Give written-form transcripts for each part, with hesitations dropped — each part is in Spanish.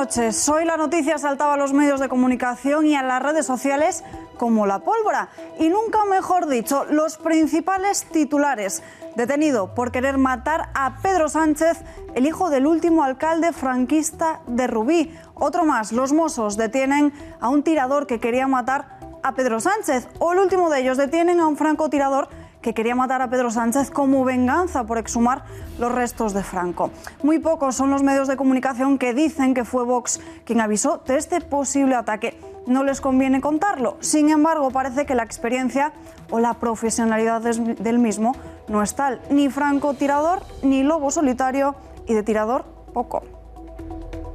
noches. Hoy la noticia saltaba a los medios de comunicación y a las redes sociales como la pólvora. Y nunca mejor dicho, los principales titulares. Detenido por querer matar a Pedro Sánchez, el hijo del último alcalde franquista de Rubí. Otro más, los Mossos detienen a un tirador que quería matar a Pedro Sánchez. O el último de ellos, detienen a un francotirador que quería matar a Pedro Sánchez como venganza por exhumar los restos de Franco. Muy pocos son los medios de comunicación que dicen que fue Vox quien avisó de este posible ataque. No les conviene contarlo. Sin embargo, parece que la experiencia o la profesionalidad del mismo no es tal. Ni francotirador, ni lobo solitario, y de tirador, poco.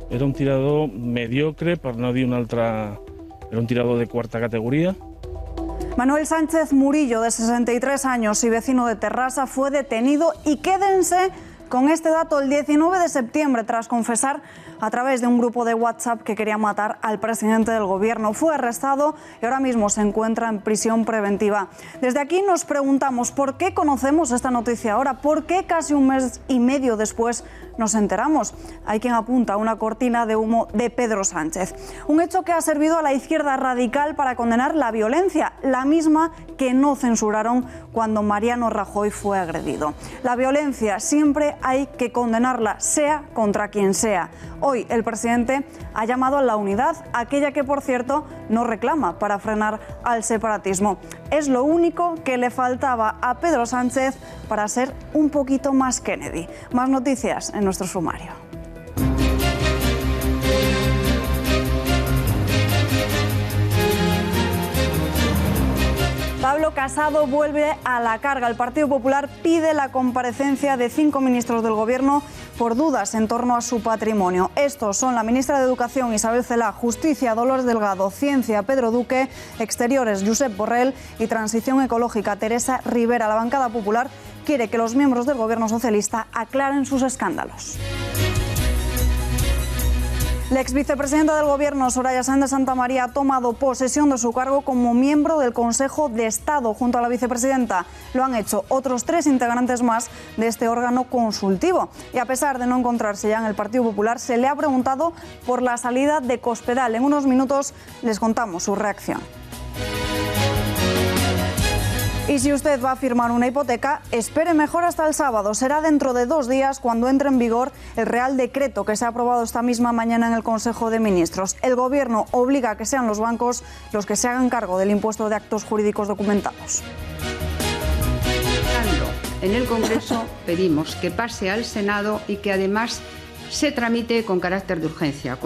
Era un tirador mediocre, per no dir una altra... Era un tirador de cuarta categoría. Manuel Sánchez Murillo, de 63 años y vecino de Terrassa, fue detenido y quédense con este dato el 19 de septiembre tras confesar a través de un grupo de WhatsApp que quería matar al presidente del gobierno. Fue arrestado y ahora mismo se encuentra en prisión preventiva. Desde aquí nos preguntamos por qué conocemos esta noticia ahora, por qué casi un mes y medio después nos enteramos. Hay quien apunta a una cortina de humo de Pedro Sánchez. Un hecho que ha servido a la izquierda radical para condenar la violencia, la misma que no censuraron cuando Mariano Rajoy fue agredido. La violencia siempre hay que condenarla, sea contra quien sea. Hoy el presidente ha llamado a la unidad, aquella que, por cierto, no reclama para frenar al separatismo. Es lo único que le faltaba a Pedro Sánchez para ser un poquito más Kennedy. Más noticias en nuestro sumario. Pablo Casado vuelve a la carga. El Partido Popular pide la comparecencia de 5 ministros del Gobierno por dudas en torno a su patrimonio. Estos son la ministra de Educación, Isabel Celaá, Justicia, Dolores Delgado, Ciencia, Pedro Duque, Exteriores, Josep Borrell y Transición Ecológica, Teresa Rivera. La bancada popular quiere que los miembros del Gobierno socialista aclaren sus escándalos. La exvicepresidenta del Gobierno, Soraya Sáenz de Santamaría, ha tomado posesión de su cargo como miembro del Consejo de Estado junto a la vicepresidenta. Lo han hecho otros 3 integrantes más de este órgano consultivo. Y a pesar de no encontrarse ya en el Partido Popular, se le ha preguntado por la salida de Cospedal. En unos minutos les contamos su reacción. Y si usted va a firmar una hipoteca, espere mejor hasta el sábado. Será dentro de 2 días cuando entre en vigor el Real Decreto que se ha aprobado esta misma mañana en el Consejo de Ministros. El Gobierno obliga a que sean los bancos los que se hagan cargo del impuesto de actos jurídicos documentados. En el Congreso pedimos que pase al Senado y que además se tramite con carácter de urgencia.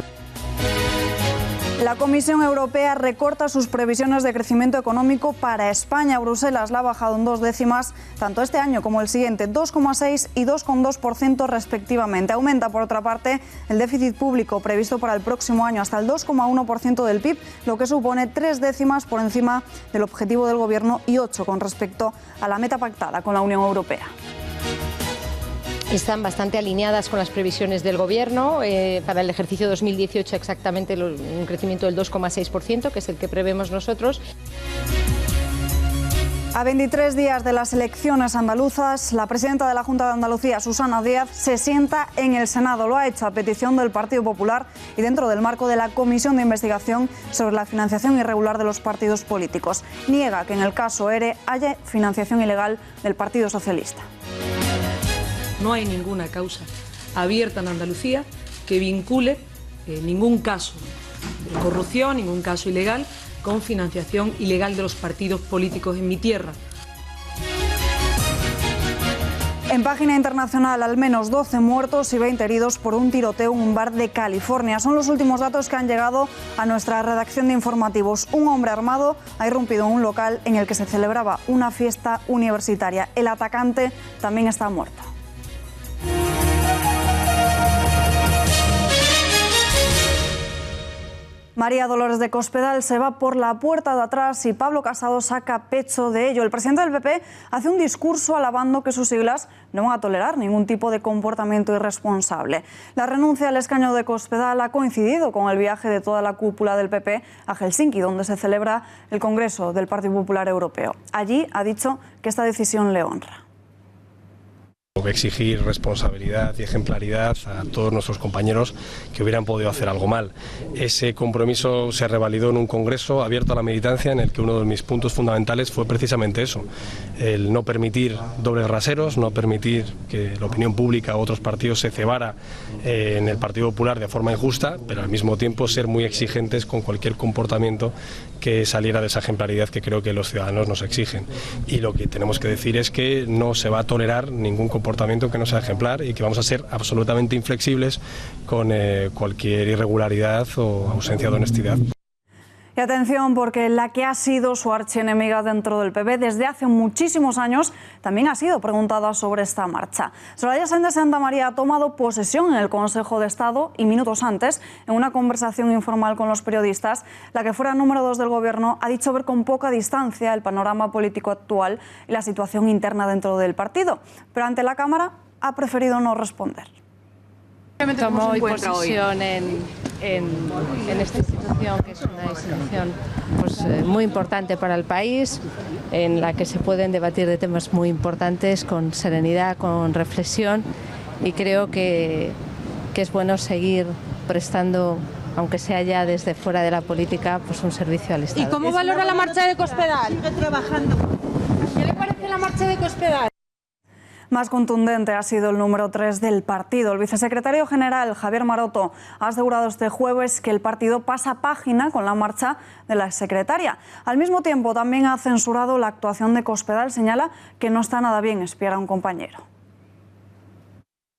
La Comisión Europea recorta sus previsiones de crecimiento económico para España. Bruselas la ha bajado en 2 décimas, tanto este año como el siguiente, 2,6 y 2,2% respectivamente. Aumenta, por otra parte, el déficit público previsto para el próximo año hasta el 2,1% del PIB, lo que supone 3 décimas por encima del objetivo del Gobierno y 8 con respecto a la meta pactada con la Unión Europea. Están bastante alineadas con las previsiones del Gobierno. Para el ejercicio 2018 exactamente un crecimiento del 2,6%, que es el que prevemos nosotros. A 23 días de las elecciones andaluzas, la presidenta de la Junta de Andalucía, Susana Díaz, se sienta en el Senado. Lo ha hecho a petición del Partido Popular y dentro del marco de la Comisión de Investigación sobre la financiación irregular de los partidos políticos. Niega que en el caso ERE haya financiación ilegal del Partido Socialista. No hay ninguna causa abierta en Andalucía que vincule ningún caso de corrupción, ningún caso ilegal con financiación ilegal de los partidos políticos en mi tierra. En página internacional, al menos 12 muertos y 20 heridos por un tiroteo en un bar de California. Son los últimos datos que han llegado a nuestra redacción de informativos. Un hombre armado ha irrumpido en un local en el que se celebraba una fiesta universitaria. El atacante también está muerto. María Dolores de Cospedal se va por la puerta de atrás y Pablo Casado saca pecho de ello. El presidente del PP hace un discurso alabando que sus siglas no van a tolerar ningún tipo de comportamiento irresponsable. La renuncia al escaño de Cospedal ha coincidido con el viaje de toda la cúpula del PP a Helsinki, donde se celebra el Congreso del Partido Popular Europeo. Allí ha dicho que esta decisión le honra. Exigir responsabilidad y ejemplaridad a todos nuestros compañeros que hubieran podido hacer algo mal. Ese compromiso se revalidó en un congreso abierto a la militancia en el que uno de mis puntos fundamentales fue precisamente eso, el no permitir dobles raseros, no permitir que la opinión pública o otros partidos se cebara en el Partido Popular de forma injusta, pero al mismo tiempo ser muy exigentes con cualquier comportamiento que saliera de esa ejemplaridad que creo que los ciudadanos nos exigen. Y lo que tenemos que decir es que no se va a tolerar ningún comportamiento que no sea ejemplar y que vamos a ser absolutamente inflexibles con cualquier irregularidad o ausencia de honestidad. Y atención, porque la que ha sido su archienemiga dentro del PP desde hace muchísimos años también ha sido preguntada sobre esta marcha. Soraya Sáenz de Santamaría ha tomado posesión en el Consejo de Estado y minutos antes, en una conversación informal con los periodistas, la que fuera número 2 del Gobierno ha dicho ver con poca distancia el panorama político actual y la situación interna dentro del partido. Pero ante la Cámara ha preferido no responder. Tomo hoy posesión en esta institución, que es una institución muy importante para el país, en la que se pueden debatir de temas muy importantes con serenidad, con reflexión, y creo que es bueno seguir prestando, aunque sea ya desde fuera de la política, pues un servicio al Estado. ¿Y cómo valora la marcha de Cospedal? Sigue trabajando. ¿Qué le parece la marcha de Cospedal? Más contundente ha sido el número 3 del partido. El vicesecretario general, Javier Maroto, ha asegurado este jueves que el partido pasa página con la marcha de la secretaria. Al mismo tiempo, también ha censurado la actuación de Cospedal. Señala que no está nada bien espiar a un compañero.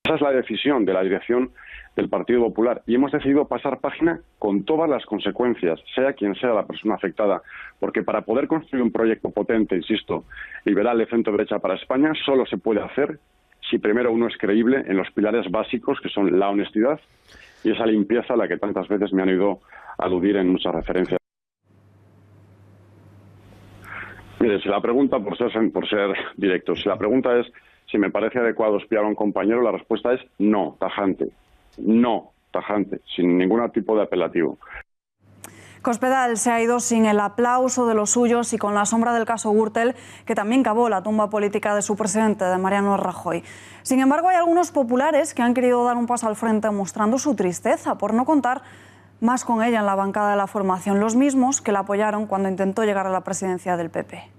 Esa es la decisión de la dirección del Partido Popular y hemos decidido pasar página con todas las consecuencias, sea quien sea la persona afectada, porque para poder construir un proyecto potente, insisto, liberal de centro-derecha para España, solo se puede hacer si primero uno es creíble en los pilares básicos que son la honestidad y esa limpieza a la que tantas veces me han oído aludir en muchas referencias. Mire, si la pregunta, por ser directo, si la pregunta es si me parece adecuado espiar a un compañero, la respuesta es no, tajante. No, tajante, sin ningún tipo de apelativo. Cospedal se ha ido sin el aplauso de los suyos y con la sombra del caso Gürtel, que también cavó la tumba política de su presidente, de Mariano Rajoy. Sin embargo, hay algunos populares que han querido dar un paso al frente mostrando su tristeza por no contar más con ella en la bancada de la formación, los mismos que la apoyaron cuando intentó llegar a la presidencia del PP.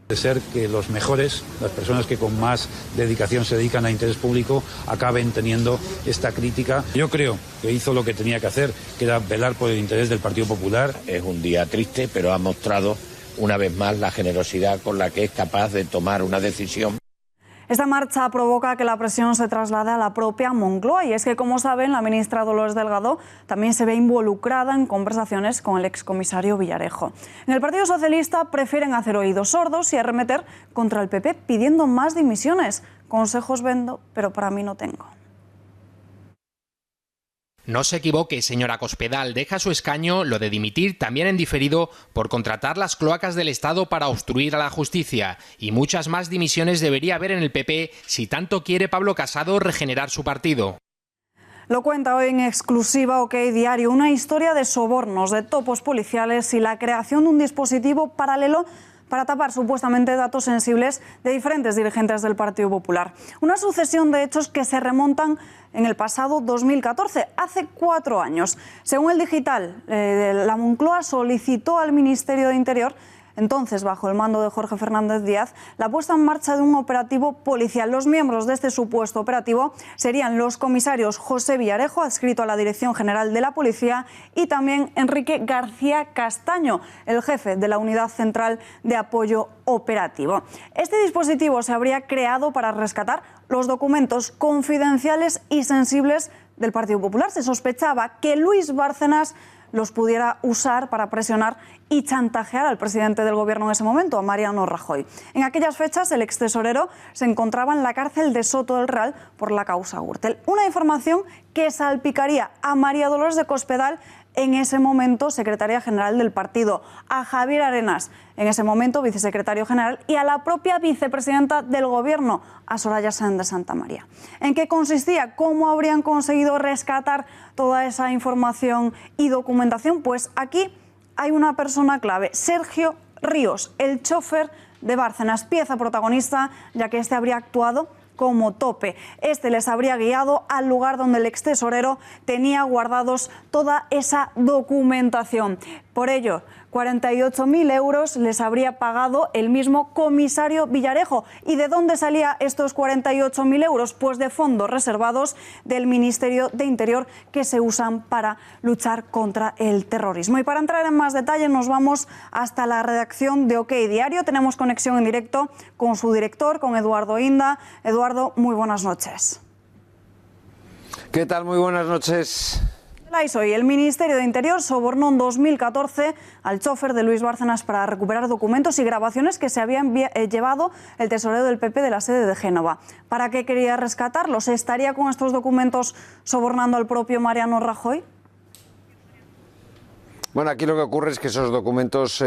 De ser que los mejores, las personas que con más dedicación se dedican a interés público, acaben teniendo esta crítica. Yo creo que hizo lo que tenía que hacer, que era velar por el interés del Partido Popular. Es un día triste, pero ha mostrado una vez más la generosidad con la que es capaz de tomar una decisión. Esta marcha provoca que la presión se traslade a la propia Moncloa y es que, como saben, la ministra Dolores Delgado también se ve involucrada en conversaciones con el excomisario Villarejo. En el Partido Socialista prefieren hacer oídos sordos y arremeter contra el PP pidiendo más dimisiones. Consejos vendo, pero para mí no tengo. No se equivoque, señora Cospedal, deja su escaño, lo de dimitir también en diferido, por contratar las cloacas del Estado para obstruir a la justicia. Y muchas más dimisiones debería haber en el PP si tanto quiere Pablo Casado regenerar su partido. Lo cuenta hoy en exclusiva OK Diario, una historia de sobornos, de topos policiales y la creación de un dispositivo paralelo para tapar supuestamente datos sensibles de diferentes dirigentes del Partido Popular. Una sucesión de hechos que se remontan en el pasado 2014, hace 4 años. Según el Digital, la Moncloa solicitó al Ministerio de Interior, entonces bajo el mando de Jorge Fernández Díaz, la puesta en marcha de un operativo policial. Los miembros de este supuesto operativo serían los comisarios José Villarejo, adscrito a la Dirección General de la Policía, y también Enrique García Castaño, el jefe de la Unidad Central de Apoyo Operativo. Este dispositivo se habría creado para rescatar los documentos confidenciales y sensibles del Partido Popular. Se sospechaba que Luis Bárcenas los pudiera usar para presionar y chantajear al presidente del Gobierno en ese momento, a Mariano Rajoy. En aquellas fechas, el extesorero se encontraba en la cárcel de Soto del Real por la causa Gürtel. Una información que salpicaría a María Dolores de Cospedal, en ese momento secretaria general del partido, a Javier Arenas, en ese momento vicesecretario general, y a la propia vicepresidenta del Gobierno, a Soraya Sáenz de Santamaría. ¿En qué consistía? ¿Cómo habrían conseguido rescatar toda esa información y documentación? Pues aquí hay una persona clave, Sergio Ríos, el chofer de Bárcenas, pieza protagonista, ya que este habría actuado como tope. Este les habría guiado al lugar donde el extesorero tenía guardados toda esa documentación. Por ello, 48.000 euros les habría pagado el mismo comisario Villarejo. ¿Y de dónde salían estos 48.000 euros? Pues de fondos reservados del Ministerio de Interior que se usan para luchar contra el terrorismo. Y para entrar en más detalle nos vamos hasta la redacción de OK Diario. Tenemos conexión en directo con su director, con Eduardo Inda. Eduardo, muy buenas noches. ¿Qué tal? Muy buenas noches. Hoy el Ministerio de Interior sobornó en 2014 al chofer de Luis Bárcenas para recuperar documentos y grabaciones que se habían llevado el tesorero del PP de la sede de Génova. ¿Para qué quería rescatarlos? ¿Estaría con estos documentos sobornando al propio Mariano Rajoy? Bueno, aquí lo que ocurre es que esos documentos,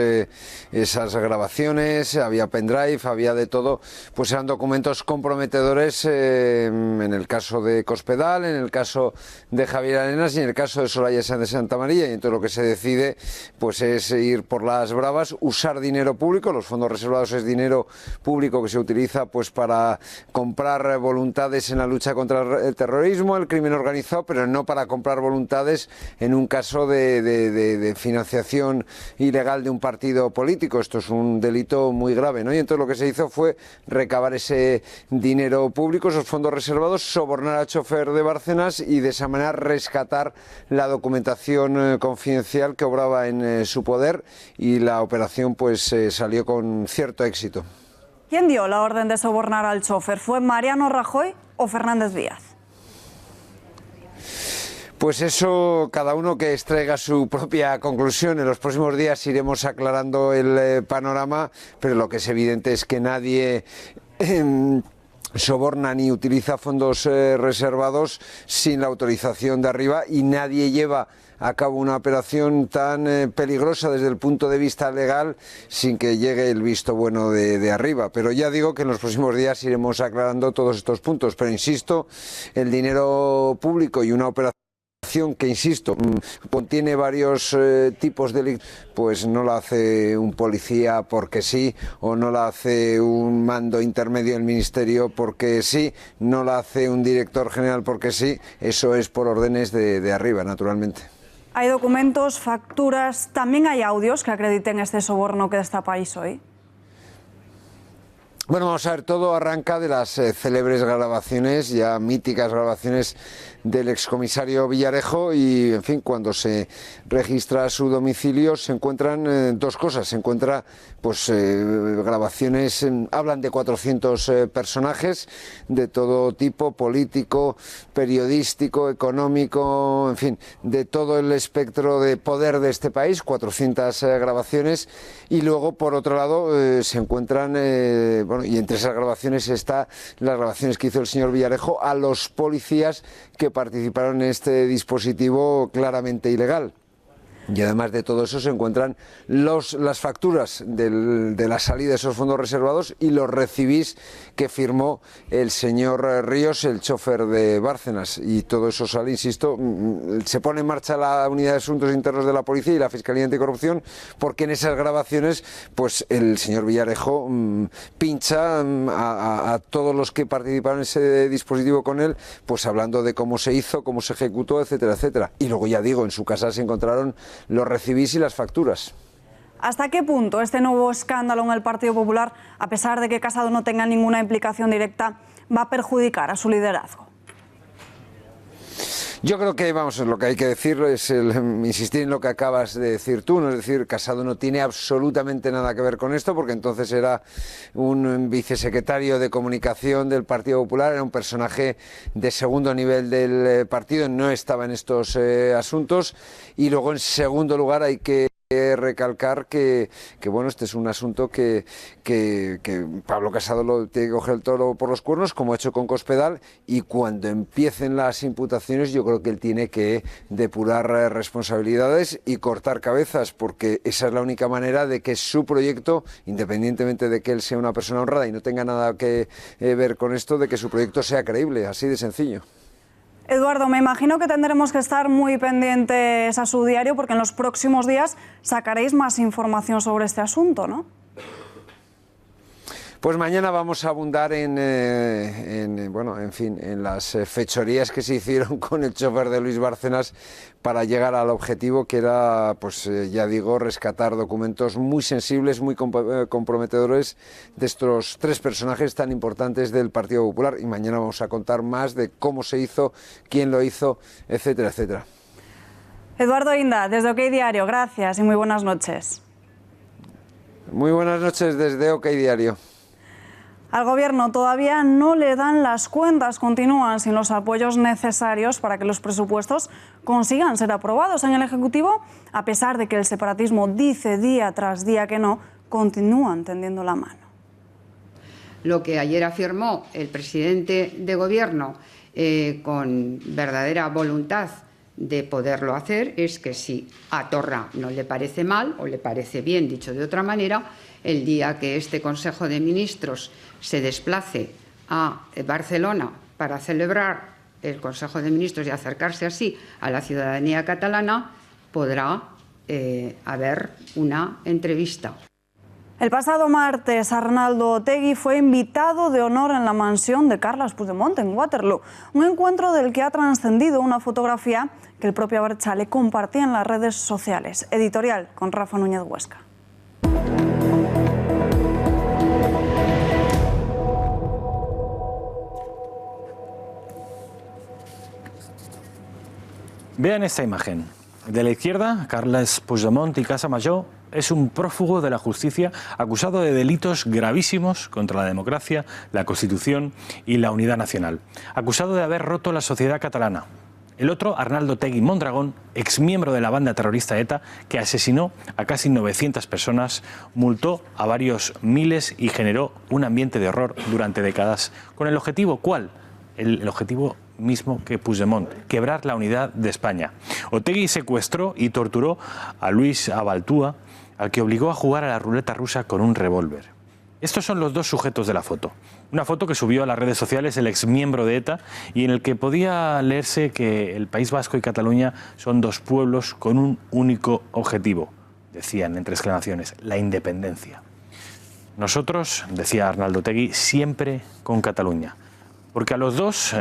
esas grabaciones, había pendrive, había de todo, pues eran documentos comprometedores en el caso de Cospedal, en el caso de Javier Arenas y en el caso de Soraya Sáenz de Santamaría. Y entonces lo que se decide pues es ir por las bravas, usar dinero público. Los fondos reservados es dinero público que se utiliza pues para comprar voluntades en la lucha contra el terrorismo, el crimen organizado, pero no para comprar voluntades en un caso de financiación ilegal de un partido político. Esto es un delito muy grave, ¿no? Y entonces lo que se hizo fue recabar ese dinero público, esos fondos reservados, sobornar al chofer de Bárcenas y de esa manera rescatar la documentación confidencial que obraba en su poder, y la operación pues salió con cierto éxito. ¿Quién dio la orden de sobornar al chofer? ¿Fue Mariano Rajoy o Fernández Díaz? Pues eso, cada uno que extraiga su propia conclusión. En los próximos días iremos aclarando el panorama, pero lo que es evidente es que nadie soborna ni utiliza fondos reservados sin la autorización de arriba, y nadie lleva a cabo una operación tan peligrosa desde el punto de vista legal sin que llegue el visto bueno de arriba. Pero ya digo que en los próximos días iremos aclarando todos estos puntos. Pero insisto, el dinero público y una operación que, insisto, contiene varios tipos de delitos, pues no la hace un policía porque sí, o no la hace un mando intermedio del ministerio porque sí, no la hace un director general porque sí. Eso es por órdenes de arriba, naturalmente. Hay documentos, facturas, también hay audios que acrediten este soborno que destapáis hoy. Bueno, vamos a ver, todo arranca de las célebres grabaciones, ya míticas grabaciones del excomisario Villarejo, y en fin, cuando se registra su domicilio se encuentran dos cosas. Se encuentra pues grabaciones, hablan de 400 personajes de todo tipo, político, periodístico, económico, en fin, de todo el espectro de poder de este país, 400 grabaciones. Y luego, por otro lado, se encuentran, bueno, y entre esas grabaciones está las grabaciones que hizo el señor Villarejo a los policías que participaron en este dispositivo claramente ilegal. Y además de todo eso se encuentran las facturas de la salida de esos fondos reservados y los recibís que firmó el señor Ríos, el chofer de Bárcenas. Y todo eso sale, insisto, se pone en marcha la Unidad de Asuntos Internos de la Policía y la Fiscalía Anticorrupción, porque en esas grabaciones pues el señor Villarejo pincha a todos los que participaron en ese dispositivo con él, pues hablando de cómo se hizo, cómo se ejecutó, etcétera, etcétera. Y luego, ya digo, en su casa se encontraron los recibís y las facturas. ¿Hasta qué punto este nuevo escándalo en el Partido Popular, a pesar de que Casado no tenga ninguna implicación directa, va a perjudicar a su liderazgo? Yo creo que, vamos, lo que hay que decir es insistir en lo que acabas de decir tú, ¿no? Es decir, Casado no tiene absolutamente nada que ver con esto, porque entonces era un vicesecretario de comunicación del Partido Popular, era un personaje de segundo nivel del partido, no estaba en estos asuntos. Y luego, en segundo lugar, hay que recalcar que bueno, este es un asunto que Pablo Casado lo tiene que coger el toro por los cuernos, como ha hecho con Cospedal, y cuando empiecen las imputaciones yo creo que él tiene que depurar responsabilidades y cortar cabezas, porque esa es la única manera de que su proyecto, independientemente de que él sea una persona honrada y no tenga nada que ver con esto, de que su proyecto sea creíble, así de sencillo. Eduardo, me imagino que tendremos que estar muy pendientes a su diario, porque en los próximos días sacaréis más información sobre este asunto, ¿no? Pues mañana vamos a abundar en las fechorías que se hicieron con el chofer de Luis Bárcenas para llegar al objetivo, que era, rescatar documentos muy sensibles, muy comprometedores de estos tres personajes tan importantes del Partido Popular. Y mañana vamos a contar más de cómo se hizo, quién lo hizo, etcétera, etcétera. Eduardo Inda, desde OK Diario, gracias y muy buenas noches. Muy buenas noches desde OK Diario. Al Gobierno todavía no le dan las cuentas, continúan sin los apoyos necesarios para que los presupuestos consigan ser aprobados en el Ejecutivo, a pesar de que el separatismo dice día tras día que no, continúan tendiendo la mano. Lo que ayer afirmó el presidente de Gobierno con verdadera voluntad de poderlo hacer es que si a Torra no le parece mal o le parece bien, dicho de otra manera, el día que este Consejo de Ministros se desplace a Barcelona para celebrar el Consejo de Ministros y acercarse así a la ciudadanía catalana, podrá haber una entrevista. El pasado martes, Arnaldo Otegi fue invitado de honor en la mansión de Carles Puigdemont en Waterloo, un encuentro del que ha trascendido una fotografía que el propio Abertzale compartía en las redes sociales. Editorial con Rafa Núñez Huesca. Vean esta imagen. De la izquierda, Carles Puigdemont y Casa Major es un prófugo de la justicia acusado de delitos gravísimos contra la democracia, la Constitución y la unidad nacional. Acusado de haber roto la sociedad catalana. El otro, Arnaldo Otegi Mondragón, exmiembro de la banda terrorista ETA, que asesinó a casi 900 personas, multó a varios miles y generó un ambiente de horror durante décadas. ¿Con el objetivo cuál? El objetivo mismo que Puigdemont, quebrar la unidad de España. Otegi secuestró y torturó a Luis Abaltúa, al que obligó a jugar a la ruleta rusa con un revólver. Estos son los dos sujetos de la foto. Una foto que subió a las redes sociales el exmiembro de ETA y en el que podía leerse que el País Vasco y Cataluña son dos pueblos con un único objetivo. Decían entre exclamaciones, la independencia. Nosotros, decía Arnaldo Otegi, siempre con Cataluña. Porque a los dos,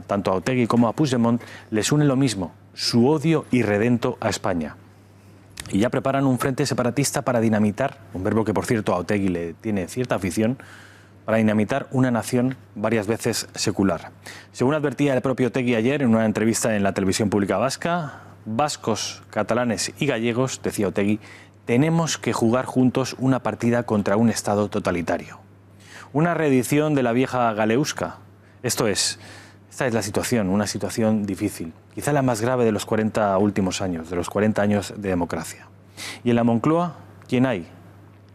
tanto a Otegi como a Puigdemont, les une lo mismo, su odio irredento a España. Y ya preparan un frente separatista para dinamitar, un verbo que por cierto a Otegi le tiene cierta afición, para dinamitar una nación varias veces secular. Según advertía el propio Otegi ayer en una entrevista en la televisión pública vasca, vascos, catalanes y gallegos, decía Otegi, tenemos que jugar juntos una partida contra un Estado totalitario. Una reedición de la vieja Galeusca. Esta es la situación, una situación difícil, quizá la más grave de los 40 últimos años, de los 40 años de democracia. Y en la Moncloa, ¿quién hay?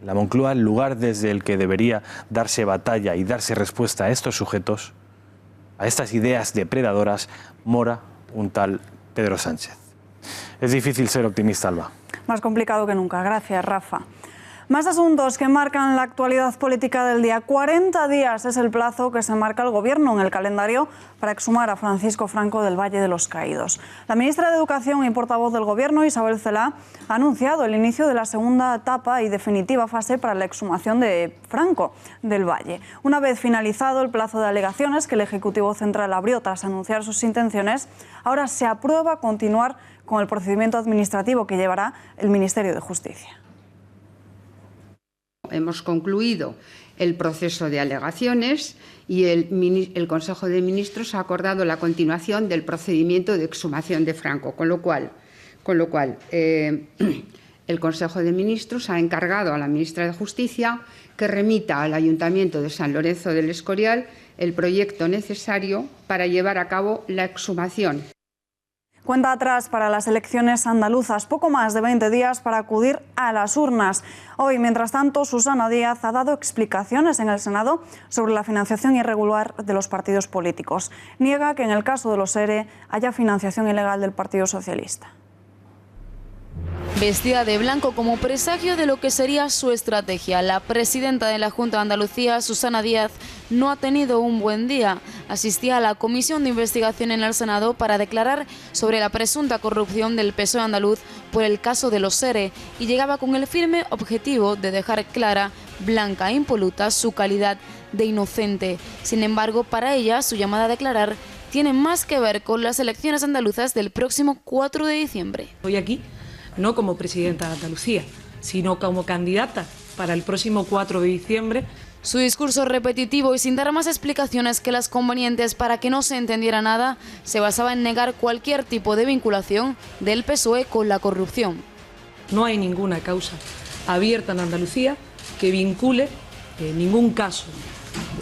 La Moncloa, el lugar desde el que debería darse batalla y darse respuesta a estos sujetos, a estas ideas depredadoras, mora un tal Pedro Sánchez. Es difícil ser optimista, Alba. Más complicado que nunca. Gracias, Rafa. Más asuntos que marcan la actualidad política del día. 40 días es el plazo que se marca el Gobierno en el calendario para exhumar a Francisco Franco del Valle de los Caídos. La ministra de Educación y portavoz del Gobierno, Isabel Celaá, ha anunciado el inicio de la segunda etapa y definitiva fase para la exhumación de Franco del Valle. Una vez finalizado el plazo de alegaciones que el Ejecutivo Central abrió tras anunciar sus intenciones, ahora se aprueba continuar con el procedimiento administrativo que llevará el Ministerio de Justicia. Hemos concluido el proceso de alegaciones y el Consejo de Ministros ha acordado la continuación del procedimiento de exhumación de Franco, con lo cual el Consejo de Ministros ha encargado a la ministra de Justicia que remita al Ayuntamiento de San Lorenzo del Escorial el proyecto necesario para llevar a cabo la exhumación. Cuenta atrás para las elecciones andaluzas, poco más de 20 días para acudir a las urnas. Hoy, mientras tanto, Susana Díaz ha dado explicaciones en el Senado sobre la financiación irregular de los partidos políticos. Niega que en el caso de los ERE haya financiación ilegal del Partido Socialista. Vestida de blanco como presagio de lo que sería su estrategia, la presidenta de la Junta de Andalucía, Susana Díaz, no ha tenido un buen día. Asistía a la comisión de investigación en el Senado para declarar sobre la presunta corrupción del PSOE andaluz por el caso de los ERE y llegaba con el firme objetivo de dejar clara blanca e impoluta su calidad de inocente. Sin embargo, para ella, su llamada a declarar tiene más que ver con las elecciones andaluzas del próximo 4 de diciembre. Estoy aquí no como presidenta de Andalucía, sino como candidata para el próximo 4 de diciembre. Su discurso repetitivo y sin dar más explicaciones que las convenientes para que no se entendiera nada, se basaba en negar cualquier tipo de vinculación del PSOE con la corrupción. No hay ninguna causa abierta en Andalucía que vincule ningún caso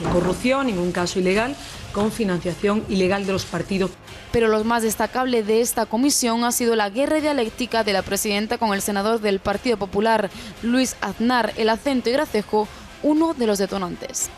de corrupción, ningún caso ilegal con financiación ilegal de los partidos. Pero lo más destacable de esta comisión ha sido la guerra dialéctica de la presidenta con el senador del Partido Popular, Luis Aznar, el acento y gracejo, uno de los detonantes.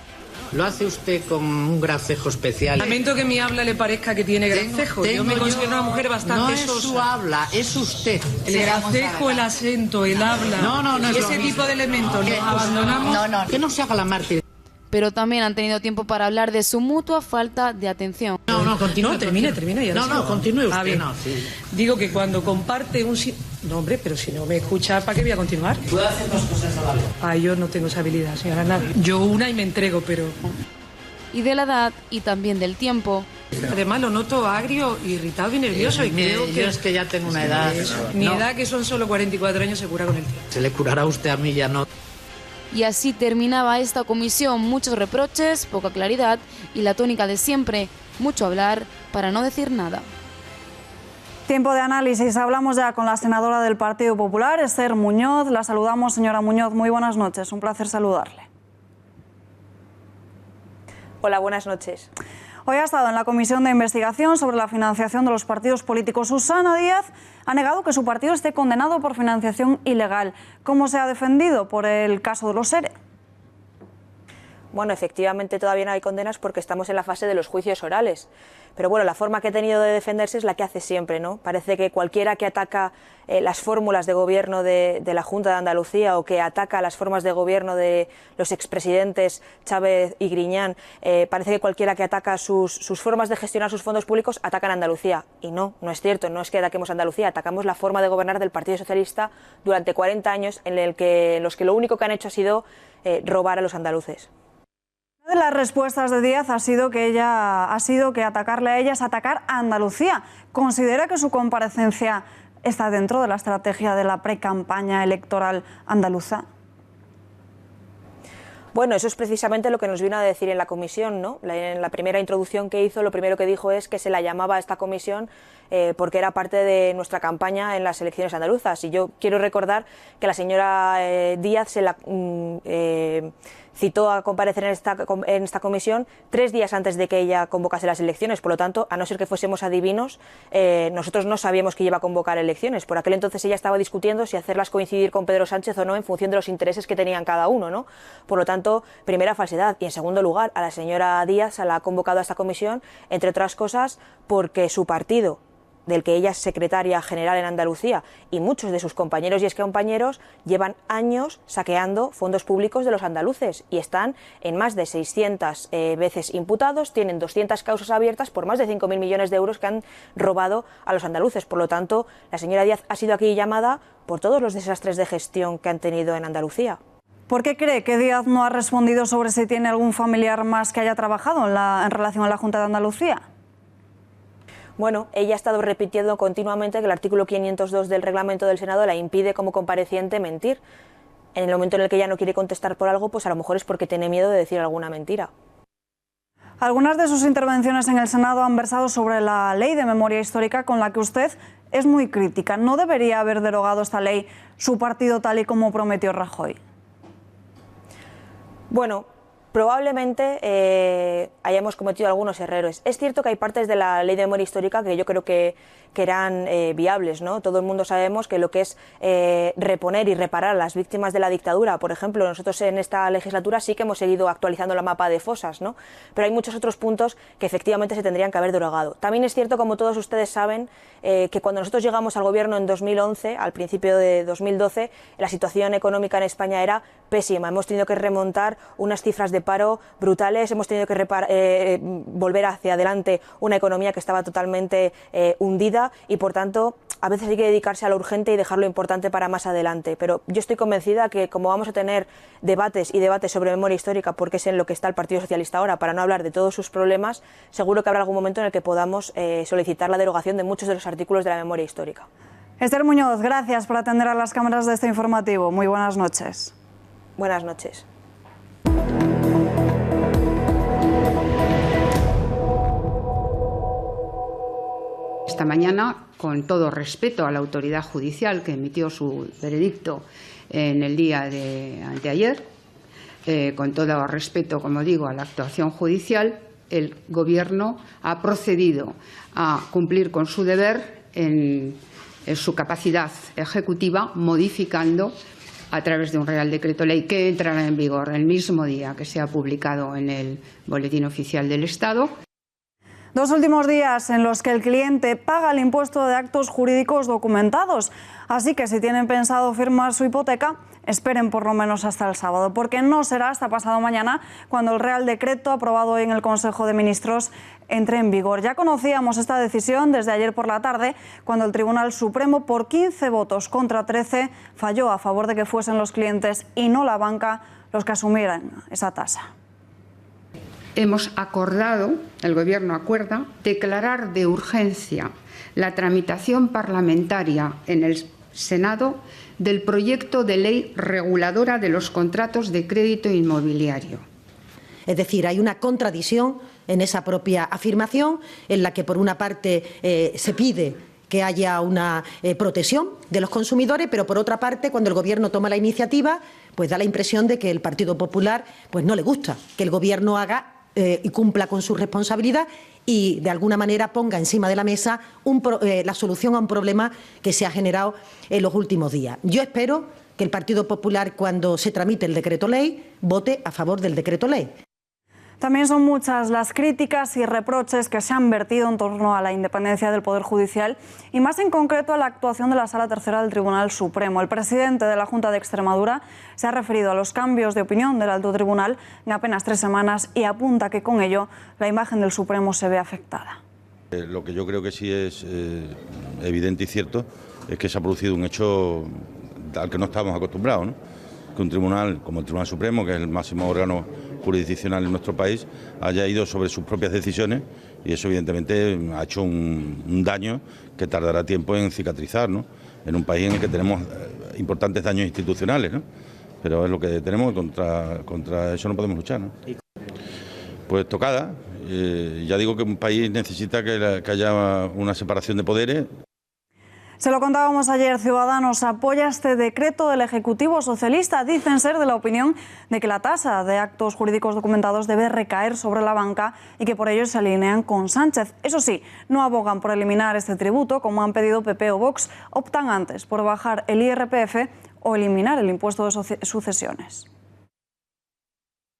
Lo hace usted con un gracejo especial. Lamento que mi habla le parezca que tiene gracejo. Yo me considero una mujer bastante sosa. No es su habla, es usted. El gracejo, el acento, el habla. No es ese tipo de elementos los abandonamos. Que no se haga la mártir. Pero también han tenido tiempo para hablar de su mutua falta de atención. Continúe. Termine. Continúe usted. Bien. Sí. Digo que cuando comparte un... No, hombre, pero si no me escucha, ¿para qué voy a continuar? Puedo hacer dos cosas a la vez. Yo no tengo esa habilidad, señora Nadie. Yo una y me entrego, pero... Y de la edad y también del tiempo. Además lo noto agrio, irritado y nervioso. Y creo que... Yo es que ya tengo una edad. Mi edad, que son solo 44 años, se cura con el tiempo. Se le curará a usted, a mí ya no. Y así terminaba esta comisión, muchos reproches, poca claridad y la tónica de siempre, mucho hablar para no decir nada. Tiempo de análisis. Hablamos ya con la senadora del Partido Popular, Esther Muñoz. La saludamos, señora Muñoz. Muy buenas noches. Un placer saludarle. Hola, buenas noches. Hoy ha estado en la Comisión de Investigación sobre la financiación de los partidos políticos. Susana Díaz ha negado que su partido esté condenado por financiación ilegal. ¿Cómo se ha defendido por el caso de los ERE? Bueno, efectivamente todavía no hay condenas porque estamos en la fase de los juicios orales. Pero bueno, la forma que ha tenido de defenderse es la que hace siempre, ¿no? Parece que cualquiera que ataca las fórmulas de gobierno de la Junta de Andalucía o que ataca las formas de gobierno de los expresidentes Chávez y Griñán, parece que cualquiera que ataca sus formas de gestionar sus fondos públicos ataca a Andalucía. Y no es cierto, no es que ataquemos a Andalucía, atacamos la forma de gobernar del Partido Socialista durante 40 años en los que lo único que han hecho ha sido robar a los andaluces. Una de las respuestas de Díaz ha sido que atacarle a ella es atacar a Andalucía. ¿Considera que su comparecencia está dentro de la estrategia de la precampaña electoral andaluza? Bueno, eso es precisamente lo que nos vino a decir en la comisión, ¿no? En la primera introducción que hizo, lo primero que dijo es que se la llamaba a esta comisión porque era parte de nuestra campaña en las elecciones andaluzas. Y yo quiero recordar que la señora Díaz se la citó a comparecer en esta comisión 3 días antes de que ella convocase las elecciones. Por lo tanto, a no ser que fuésemos adivinos, nosotros no sabíamos que iba a convocar elecciones. Por aquel entonces ella estaba discutiendo si hacerlas coincidir con Pedro Sánchez o no en función de los intereses que tenían cada uno, ¿no? Por lo tanto, primera falsedad. Y en segundo lugar, a la señora Díaz se la ha convocado a esta comisión, entre otras cosas, porque su partido, del que ella es secretaria general en Andalucía, y muchos de sus compañeros y excompañeros llevan años saqueando fondos públicos de los andaluces y están en más de 600 veces imputados, tienen 200 causas abiertas por más de 5.000 millones de euros que han robado a los andaluces. Por lo tanto, la señora Díaz ha sido aquí llamada por todos los desastres de gestión que han tenido en Andalucía. ¿Por qué cree que Díaz no ha respondido sobre si tiene algún familiar más que haya trabajado en relación a la Junta de Andalucía? Bueno, ella ha estado repitiendo continuamente que el artículo 502 del reglamento del Senado la impide como compareciente mentir. En el momento en el que ella no quiere contestar por algo, pues a lo mejor es porque tiene miedo de decir alguna mentira. Algunas de sus intervenciones en el Senado han versado sobre la ley de memoria histórica con la que usted es muy crítica. ¿No debería haber derogado esta ley su partido tal y como prometió Rajoy? Bueno, probablemente hayamos cometido algunos errores. Es cierto que hay partes de la ley de memoria histórica que yo creo que eran viables, ¿no? Todo el mundo sabemos que lo que es reponer y reparar a las víctimas de la dictadura, por ejemplo, nosotros en esta legislatura sí que hemos seguido actualizando la mapa de fosas, ¿no? Pero hay muchos otros puntos que efectivamente se tendrían que haber derogado. También es cierto, como todos ustedes saben, que cuando nosotros llegamos al gobierno en 2011, al principio de 2012, la situación económica en España era pésima. Hemos tenido que remontar unas cifras de paro brutales, hemos tenido que volver hacia adelante una economía que estaba totalmente hundida y, por tanto, a veces hay que dedicarse a lo urgente y dejar lo importante para más adelante, pero yo estoy convencida que como vamos a tener debates y debates sobre memoria histórica, porque es en lo que está el Partido Socialista ahora, para no hablar de todos sus problemas, seguro que habrá algún momento en el que podamos solicitar la derogación de muchos de los artículos de la memoria histórica. Esther Muñoz, gracias por atender a las cámaras de este informativo. Muy buenas noches. Buenas noches. Esta mañana, con todo respeto a la autoridad judicial que emitió su veredicto en el día de anteayer, con todo respeto, como digo, a la actuación judicial, el Gobierno ha procedido a cumplir con su deber en su capacidad ejecutiva, modificando a través de un Real Decreto Ley que entrará en vigor el mismo día que sea publicado en el Boletín Oficial del Estado. 2 últimos días en los que el cliente paga el impuesto de actos jurídicos documentados. Así que si tienen pensado firmar su hipoteca, esperen por lo menos hasta el sábado, porque no será hasta pasado mañana cuando el Real Decreto aprobado hoy en el Consejo de Ministros entre en vigor. Ya conocíamos esta decisión desde ayer por la tarde, cuando el Tribunal Supremo, por 15 votos contra 13, falló a favor de que fuesen los clientes y no la banca los que asumieran esa tasa. Hemos acordado, el Gobierno acuerda, declarar de urgencia la tramitación parlamentaria en el Senado del proyecto de ley reguladora de los contratos de crédito inmobiliario. Es decir, hay una contradicción en esa propia afirmación, en la que por una parte se pide que haya una protección de los consumidores, pero por otra parte, cuando el Gobierno toma la iniciativa, pues da la impresión de que el Partido Popular pues no le gusta que el Gobierno haga y cumpla con su responsabilidad y de alguna manera ponga encima de la mesa la solución a un problema que se ha generado en los últimos días. Yo espero que el Partido Popular, cuando se tramite el decreto ley, vote a favor del decreto ley. También son muchas las críticas y reproches que se han vertido en torno a la independencia del Poder Judicial y más en concreto a la actuación de la Sala Tercera del Tribunal Supremo. El presidente de la Junta de Extremadura se ha referido a los cambios de opinión del Alto Tribunal en apenas 3 semanas y apunta que con ello la imagen del Supremo se ve afectada. Lo que yo creo que sí es evidente y cierto es que se ha producido un hecho al que no estábamos acostumbrados, ¿no? Que un tribunal como el Tribunal Supremo, que es el máximo órgano jurisdiccional en nuestro país, haya ido sobre sus propias decisiones y eso evidentemente ha hecho un daño que tardará tiempo en cicatrizar, ¿no? En un país en el que tenemos importantes daños institucionales, ¿no? Pero es lo que tenemos, contra eso no podemos luchar, ¿no? Pues tocada, ya digo que un país necesita que haya una separación de poderes. Se lo contábamos ayer, Ciudadanos apoya este decreto del Ejecutivo Socialista. Dicen ser de la opinión de que la tasa de actos jurídicos documentados debe recaer sobre la banca y que por ello se alinean con Sánchez. Eso sí, no abogan por eliminar este tributo, como han pedido PP o Vox. Optan antes por bajar el IRPF o eliminar el impuesto de sucesiones.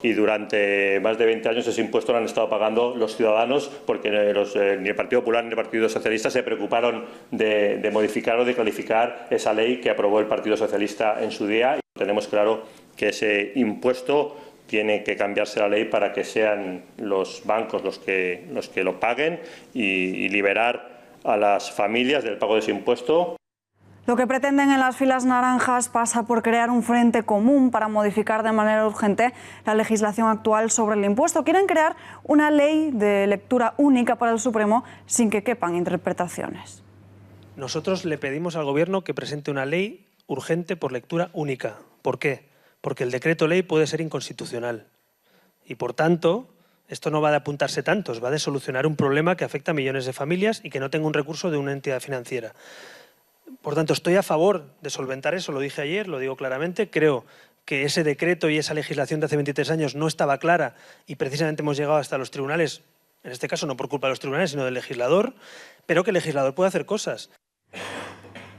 Y durante más de 20 años ese impuesto lo han estado pagando los ciudadanos porque ni el Partido Popular ni el Partido Socialista se preocuparon de modificar o de clarificar esa ley que aprobó el Partido Socialista en su día. Y tenemos claro que ese impuesto tiene que cambiarse la ley para que sean los bancos los que lo paguen y liberar a las familias del pago de ese impuesto. Lo que pretenden en las filas naranjas pasa por crear un frente común para modificar de manera urgente la legislación actual sobre el impuesto. Quieren crear una ley de lectura única para el Supremo sin que quepan interpretaciones. Nosotros le pedimos al Gobierno que presente una ley urgente por lectura única. ¿Por qué? Porque el decreto ley puede ser inconstitucional. Y por tanto, esto no va de apuntarse tantos, va de solucionar un problema que afecta a millones de familias y que no tenga un recurso de una entidad financiera. Por tanto, estoy a favor de solventar eso, lo dije ayer, lo digo claramente. Creo que ese decreto y esa legislación de hace 23 años no estaba clara y precisamente hemos llegado hasta los tribunales, en este caso no por culpa de los tribunales, sino del legislador, pero que el legislador puede hacer cosas.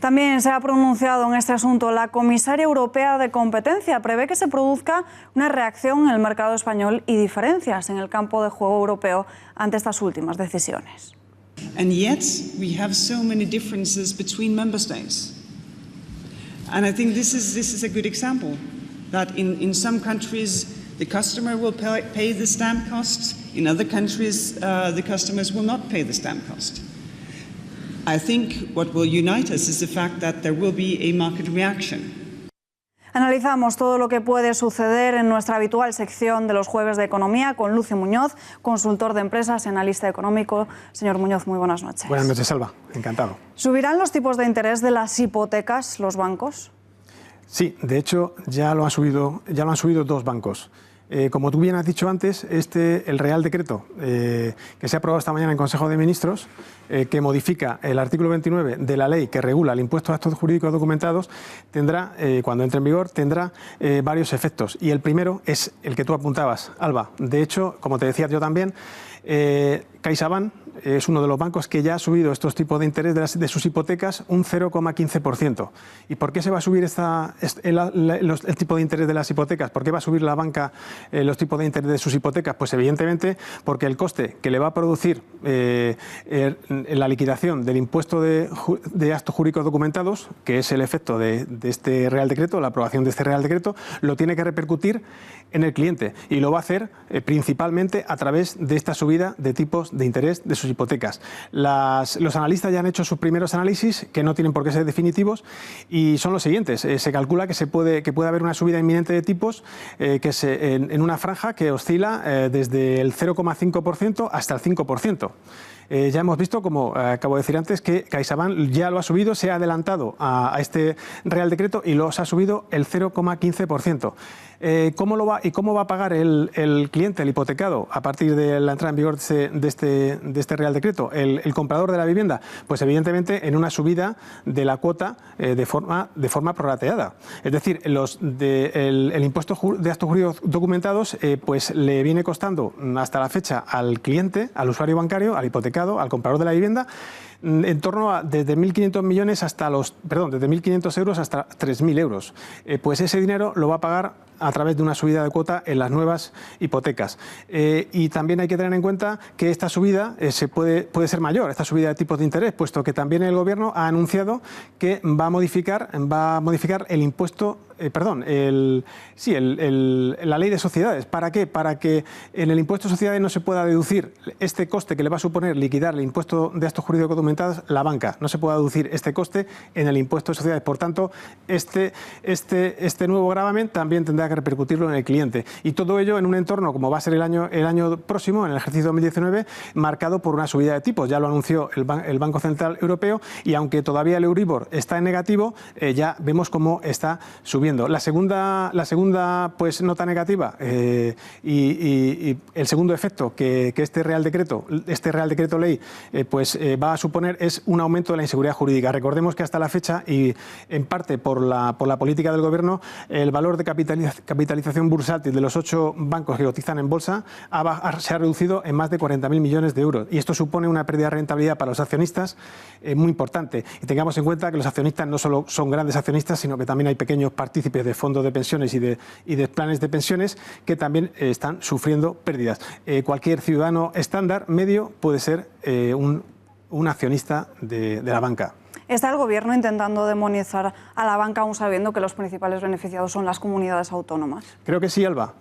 También se ha pronunciado en este asunto la comisaria europea de competencia. Prevé que se produzca una reacción en el mercado español y diferencias en el campo de juego europeo ante estas últimas decisiones. And yet we have so many differences between member states. And I think this is a good example that in some countries the customer will pay the stamp cost, in other countries the customers will not pay the stamp cost. I think what will unite us is the fact that there will be a market reaction. Analizamos todo lo que puede suceder en nuestra habitual sección de los jueves de economía con Lucio Muñoz, consultor de empresas y analista económico. Señor Muñoz, muy buenas noches. Buenas noches, Alba. Encantado. ¿Subirán los tipos de interés de las hipotecas los bancos? Sí, de hecho ya lo han subido dos bancos. Como tú bien has dicho antes, el Real Decreto que se ha aprobado esta mañana en Consejo de Ministros, que modifica el artículo 29 de la ley que regula el impuesto a actos jurídicos documentados, tendrá, cuando entre en vigor, tendrá varios efectos. Y el primero es el que tú apuntabas, Alba. De hecho, como te decía yo también, CaixaBank es uno de los bancos que ya ha subido estos tipos de interés de sus hipotecas un 0,15%. ¿Y por qué se va a subir el tipo de interés de las hipotecas? ¿Por qué va a subir la banca los tipos de interés de sus hipotecas? Pues evidentemente porque el coste que le va a producir la liquidación del impuesto de actos jurídicos documentados, que es el efecto de este Real Decreto, la aprobación de este Real Decreto, lo tiene que repercutir en el cliente y lo va a hacer principalmente a través de esta subida de tipos de interés de sus hipotecas. Los analistas ya han hecho sus primeros análisis, que no tienen por qué ser definitivos, y son los siguientes. Se calcula que puede haber una subida inminente de tipos en una franja que oscila desde el 0,5% hasta el 5%. Ya hemos visto, como acabo de decir antes, que CaixaBank ya lo ha subido, se ha adelantado a este Real Decreto y los ha subido el 0,15%. ¿Cómo va a pagar el cliente, el hipotecado, a partir de la entrada en vigor de este Real Decreto? El comprador de la vivienda, pues evidentemente en una subida de la cuota de forma prorrateada. Es decir, el impuesto de actos jurídicos documentados pues le viene costando hasta la fecha al cliente, al usuario bancario, al hipotecado, al comprador de la vivienda, en torno a desde 1.500 millones desde 1.500 euros hasta 3.000 euros. Pues ese dinero lo va a pagar a través de una subida de cuota en las nuevas hipotecas. Y también hay que tener en cuenta que esta subida puede ser mayor, esta subida de tipos de interés, puesto que también el Gobierno ha anunciado que va a modificar el impuesto, la ley de sociedades. ¿Para qué? Para que en el impuesto de sociedades no se pueda deducir este coste que le va a suponer liquidar el impuesto de actos jurídicos documentados la banca. No se pueda deducir este coste en el impuesto de sociedades. Por tanto, este nuevo gravamen también tendrá que repercutirlo en el cliente. Y todo ello en un entorno, como va a ser el año próximo, en el ejercicio 2019, marcado por una subida de tipos. Ya lo anunció el Banco Central Europeo, y aunque todavía el Euribor está en negativo, ya vemos cómo está subiendo. La segunda pues nota negativa y el segundo efecto que este Real Decreto Ley va a suponer es un aumento de la inseguridad jurídica. Recordemos que hasta la fecha, y en parte por la política del Gobierno, el valor de capitalización bursátil de los 8 bancos que cotizan en bolsa se ha reducido en más de 40.000 millones de euros. Y esto supone una pérdida de rentabilidad para los accionistas muy importante. Y tengamos en cuenta que los accionistas no solo son grandes accionistas, sino que también hay pequeños partícipes de fondos de pensiones y de planes de pensiones que también están sufriendo pérdidas. Cualquier ciudadano estándar medio puede ser un accionista de la banca. ¿Está el Gobierno intentando demonizar a la banca, aún sabiendo que los principales beneficiados son las comunidades autónomas? Creo que sí, Alba,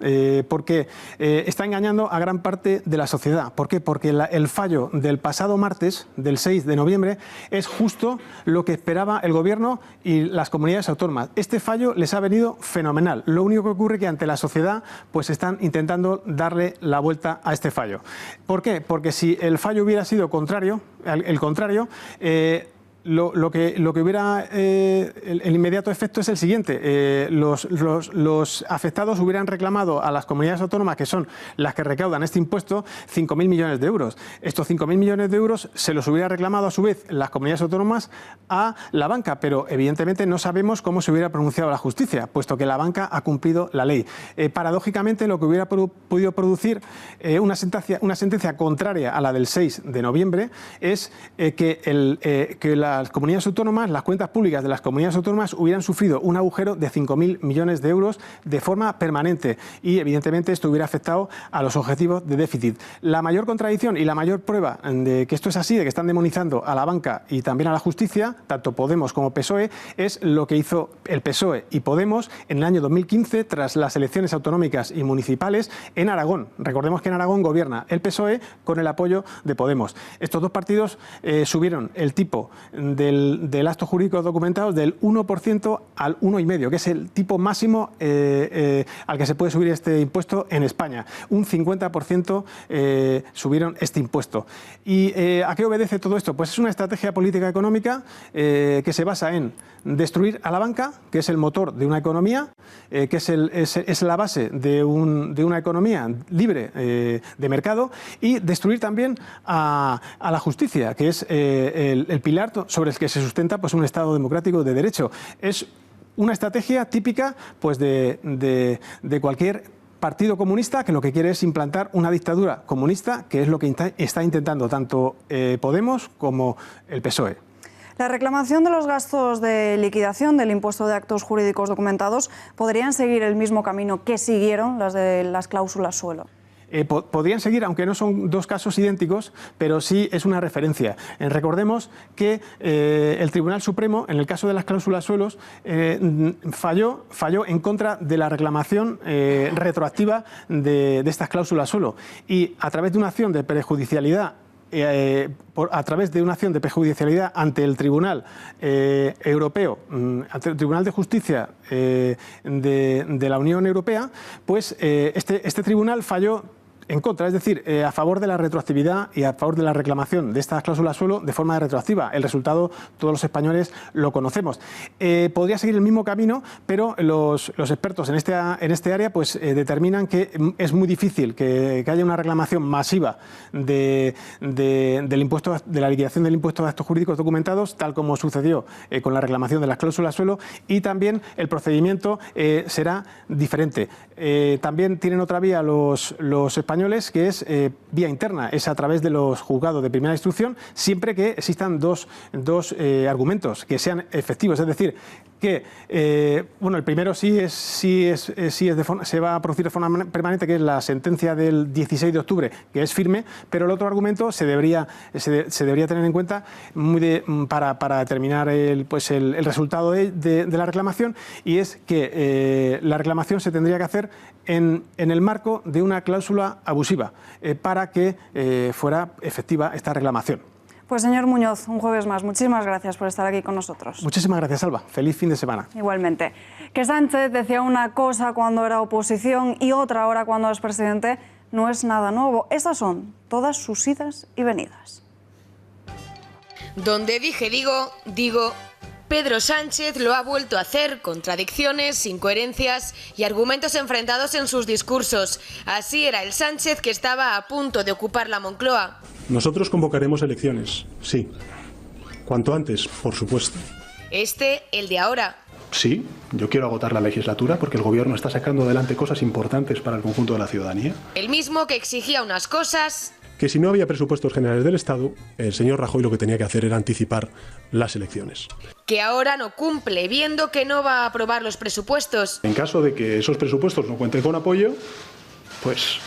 porque está engañando a gran parte de la sociedad. ¿Por qué? Porque el fallo del pasado martes, del 6 de noviembre, es justo lo que esperaba el Gobierno y las comunidades autónomas. Este fallo les ha venido fenomenal. Lo único que ocurre es que ante la sociedad pues están intentando darle la vuelta a este fallo. ¿Por qué? Porque si el fallo hubiera sido el contrario, lo que hubiera el inmediato efecto es el siguiente. Los afectados hubieran reclamado a las comunidades autónomas, que son las que recaudan este impuesto, 5.000 millones de euros. Estos 5.000 millones de euros se los hubiera reclamado a su vez las comunidades autónomas a la banca, pero evidentemente no sabemos cómo se hubiera pronunciado la justicia, puesto que la banca ha cumplido la ley. Paradójicamente, lo que hubiera podido producir una sentencia contraria a la del 6 de noviembre es que las comunidades autónomas, las cuentas públicas de las comunidades autónomas hubieran sufrido un agujero de 5.000 millones de euros de forma permanente y, evidentemente, esto hubiera afectado a los objetivos de déficit. La mayor contradicción y la mayor prueba de que esto es así, de que están demonizando a la banca y también a la justicia, tanto Podemos como PSOE, es lo que hizo el PSOE y Podemos en el año 2015 tras las elecciones autonómicas y municipales en Aragón. Recordemos que en Aragón gobierna el PSOE con el apoyo de Podemos. Estos dos partidos subieron el tipo del acto jurídico documentado del 1% al 1,5%, que es el tipo máximo al que se puede subir este impuesto en España. Un 50% subieron este impuesto. ¿Y a qué obedece todo esto? Pues es una estrategia política económica que se basa en destruir a la banca, que es el motor de una economía, que es la base de una economía libre de mercado, y destruir también a la justicia, que es el pilar sobre el que se sustenta pues, un Estado democrático de derecho. Es una estrategia típica pues, de cualquier partido comunista que lo que quiere es implantar una dictadura comunista, que es lo que está intentando tanto Podemos como el PSOE. La reclamación de los gastos de liquidación del impuesto de actos jurídicos documentados podrían seguir el mismo camino que siguieron las de las cláusulas suelo. Podrían seguir, aunque no son dos casos idénticos, pero sí es una referencia. Recordemos que el Tribunal Supremo, en el caso de las cláusulas suelos, falló en contra de la reclamación retroactiva de estas cláusulas suelo. Y a través de una acción de prejudicialidad ante el Tribunal Europeo, ante el Tribunal de Justicia de la Unión Europea, pues este tribunal falló en contra, es decir, a favor de la retroactividad y a favor de la reclamación de estas cláusulas suelo de forma retroactiva. El resultado todos los españoles lo conocemos. Podría seguir el mismo camino, pero los expertos en este área pues, determinan que es muy difícil que haya una reclamación masiva del impuesto, de la liquidación del impuesto de actos jurídicos documentados, tal como sucedió con la reclamación de las cláusulas suelo, y también el procedimiento será diferente. También tienen otra vía los españoles, que es vía interna, es a través de los juzgados de primera instrucción, siempre que existan dos argumentos que sean efectivos, es decir, que el primero se va a producir de forma permanente, que es la sentencia del 16 de octubre, que es firme, pero el otro argumento se debería tener en cuenta para determinar el resultado de la reclamación, y es que la reclamación se tendría que hacer en el marco de una cláusula abusiva para que fuera efectiva esta reclamación. Pues señor Muñoz, un jueves más. Muchísimas gracias por estar aquí con nosotros. Muchísimas gracias, Alba. Feliz fin de semana. Igualmente. Que Sánchez decía una cosa cuando era oposición y otra ahora cuando es presidente no es nada nuevo. Esas son todas sus idas y venidas. Donde dije digo, Pedro Sánchez lo ha vuelto a hacer, contradicciones, incoherencias y argumentos enfrentados en sus discursos. Así era el Sánchez que estaba a punto de ocupar la Moncloa. Nosotros convocaremos elecciones, sí. Cuanto antes, por supuesto. El de ahora. Sí, yo quiero agotar la legislatura porque el gobierno está sacando adelante cosas importantes para el conjunto de la ciudadanía. El mismo que exigía unas cosas. Que si no había presupuestos generales del Estado, el señor Rajoy lo que tenía que hacer era anticipar las elecciones. Que ahora no cumple, viendo que no va a aprobar los presupuestos. En caso de que esos presupuestos no cuenten con apoyo, pues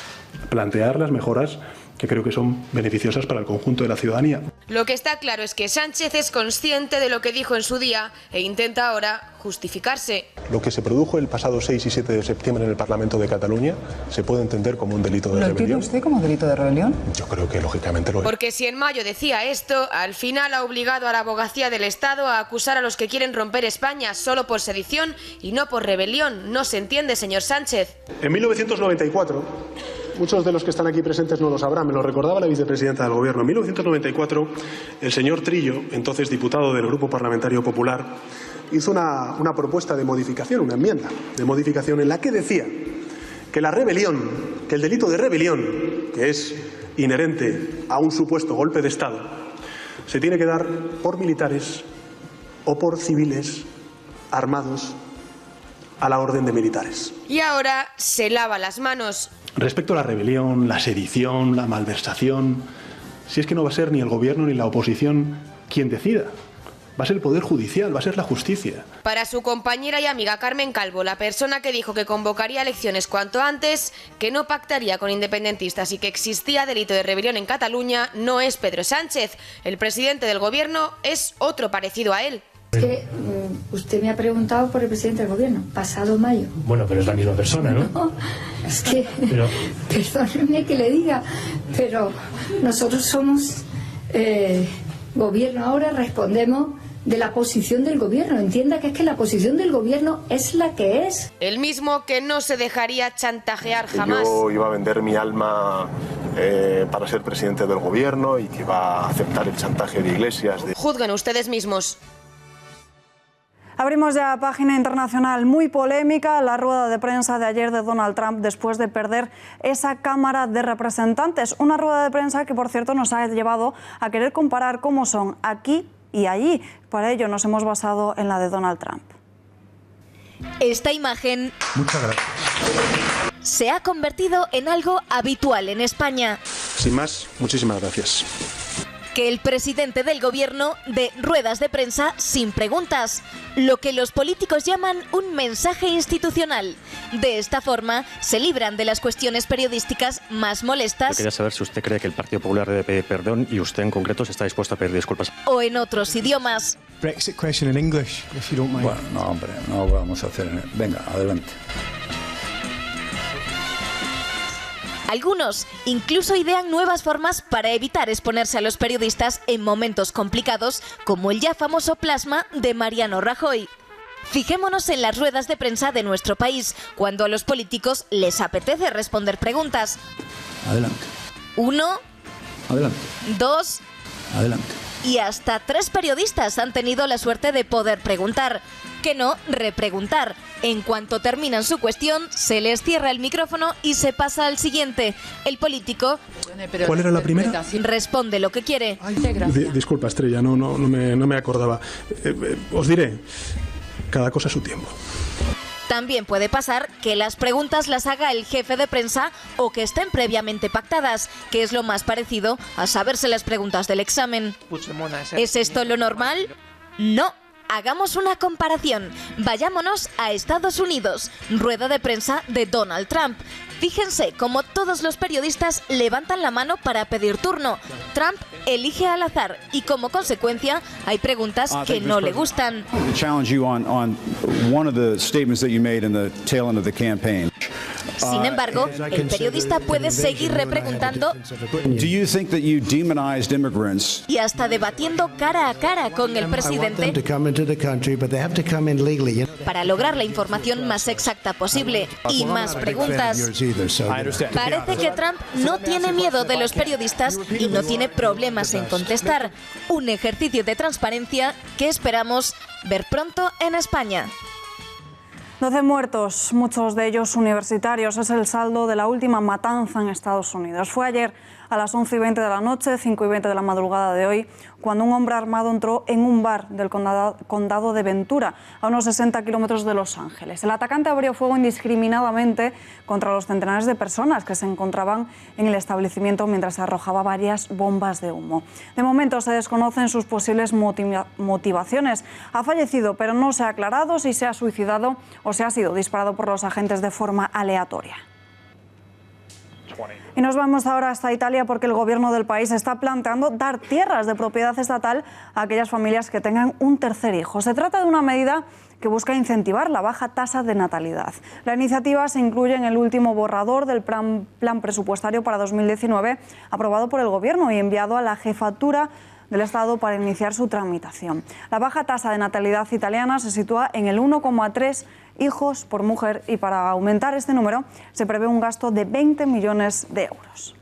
plantear las mejoras que creo que son beneficiosas para el conjunto de la ciudadanía. Lo que está claro es que Sánchez es consciente de lo que dijo en su día e intenta ahora justificarse. Lo que se produjo el pasado 6 y 7 de septiembre en el Parlamento de Cataluña se puede entender como un delito de rebelión. ¿Lo entiende usted como delito de rebelión? Yo creo que lógicamente lo es. Porque si en mayo decía esto, al final ha obligado a la abogacía del Estado a acusar a los que quieren romper España solo por sedición y no por rebelión. No se entiende, señor Sánchez. En 1994... muchos de los que están aquí presentes no lo sabrán, me lo recordaba la vicepresidenta del Gobierno. En 1994, el señor Trillo, entonces diputado del Grupo Parlamentario Popular, hizo una propuesta de modificación, una enmienda de modificación en la que decía que la rebelión, que el delito de rebelión, que es inherente a un supuesto golpe de Estado, se tiene que dar por militares o por civiles armados a la orden de militares. Y ahora se lava las manos. Respecto a la rebelión, la sedición, la malversación, si es que no va a ser ni el gobierno ni la oposición quien decida va a ser el Poder Judicial, va a ser la justicia. Para su compañera y amiga Carmen Calvo, la persona que dijo que convocaría elecciones cuanto antes, que no pactaría con independentistas y que existía delito de rebelión en Cataluña, no es Pedro Sánchez. El presidente del gobierno es otro parecido a él. Es que usted me ha preguntado por el presidente del gobierno, pasado mayo. Bueno, pero es la misma persona, ¿no? No, es que, perdóneme que le diga, pero nosotros somos gobierno ahora, respondemos de la posición del gobierno. Entienda que es que la posición del gobierno es la que es. El mismo que no se dejaría chantajear jamás. Yo iba a vender mi alma para ser presidente del gobierno y que iba a aceptar el chantaje de Iglesias. Juzguen ustedes mismos. Abrimos ya página internacional. Muy polémica la rueda de prensa de ayer de Donald Trump después de perder esa Cámara de Representantes. Una rueda de prensa que, por cierto, nos ha llevado a querer comparar cómo son aquí y allí. Para ello nos hemos basado en la de Donald Trump. Esta imagen Muchas gracias. se ha convertido en algo habitual en España. Sin más, muchísimas gracias. Que el presidente del gobierno dé ruedas de prensa sin preguntas, lo que los políticos llaman un mensaje institucional. De esta forma, se libran de las cuestiones periodísticas más molestas. Yo quería saber si usted cree que el Partido Popular debe pedir perdón y usted en concreto si está dispuesto a pedir disculpas. O en otros idiomas. Brexit question in English, if you don't mind. Bueno, no, hombre, no vamos a hacer. Venga, adelante. Algunos incluso idean nuevas formas para evitar exponerse a los periodistas en momentos complicados, como el ya famoso plasma de Mariano Rajoy. Fijémonos en las ruedas de prensa de nuestro país, cuando a los políticos les apetece responder preguntas. Adelante. 1, Adelante. 2 Adelante. y hasta 3 periodistas han tenido la suerte de poder preguntar, que no repreguntar. En cuanto terminan su cuestión, se les cierra el micrófono y se pasa al siguiente. El político... ¿Cuál era la primera? Responde lo que quiere. Disculpa, Estrella, no me acordaba. Os diré, cada cosa a su tiempo. También puede pasar que las preguntas las haga el jefe de prensa o que estén previamente pactadas, que es lo más parecido a saberse las preguntas del examen. ¿Es esto lo normal? No. Hagamos una comparación. Vayámonos a Estados Unidos. Rueda de prensa de Donald Trump. Fíjense cómo todos los periodistas levantan la mano para pedir turno. Trump elige al azar y como consecuencia hay preguntas que no le gustan. Sin embargo, el periodista puede seguir repreguntando y hasta debatiendo cara a cara con el presidente para lograr la información más exacta posible y más preguntas. Parece que Trump no tiene miedo de los periodistas y no tiene problemas en contestar. Un ejercicio de transparencia que esperamos ver pronto en España. 12 muertos, muchos de ellos universitarios, es el saldo de la última matanza en Estados Unidos. Fue ayer a las 11:20 de la noche, 5:20 de la madrugada de hoy, cuando un hombre armado entró en un bar del condado de Ventura, a unos 60 kilómetros de Los Ángeles. El atacante abrió fuego indiscriminadamente contra los centenares de personas que se encontraban en el establecimiento mientras arrojaba varias bombas de humo. De momento se desconocen sus posibles motivaciones. Ha fallecido, pero no se ha aclarado si se ha suicidado o se ha sido disparado por los agentes de forma aleatoria. Y nos vamos ahora hasta Italia porque el gobierno del país está planteando dar tierras de propiedad estatal a aquellas familias que tengan un tercer hijo. Se trata de una medida que busca incentivar la baja tasa de natalidad. La iniciativa se incluye en el último borrador del plan presupuestario para 2019 aprobado por el gobierno y enviado a la jefatura del Estado para iniciar su tramitación. La baja tasa de natalidad italiana se sitúa en el 1,3 hijos por mujer y para aumentar este número se prevé un gasto de 20 millones de euros.